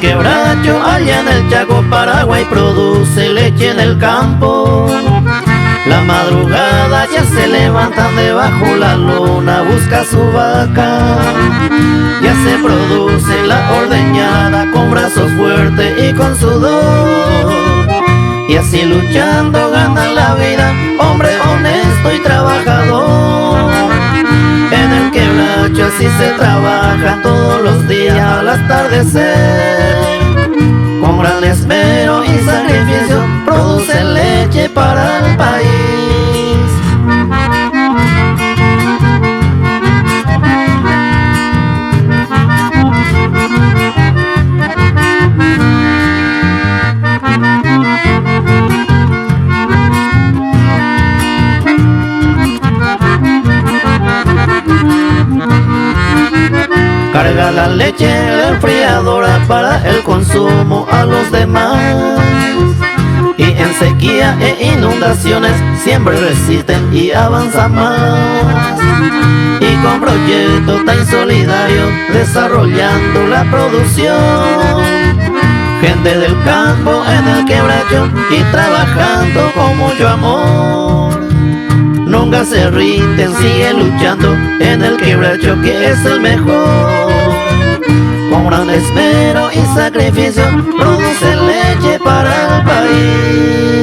quebracho allá en el Chaco, Paraguay, produce leche en el campo. La madrugada ya se levantan debajo la luna, busca su vaca. Ya se produce la ordeñada con brazos fuertes y con sudor. Y así luchando ganan la vida, hombre honesto y trabajador. En el quebracho así se trabaja todos los días al atardecer. Con gran esmero y sacrificio produce leche para el país. Carga la leche en la enfriadora para el consumo a los demás. Y en sequía e inundaciones siempre resisten y avanzan más. Y con proyectos tan solidarios desarrollando la producción. Gente del campo en el quebracho y trabajando con mucho amor. Nunca se rinden, siguen luchando en el quebracho que es el mejor. Con gran esmero y sacrificio produce leche para el país.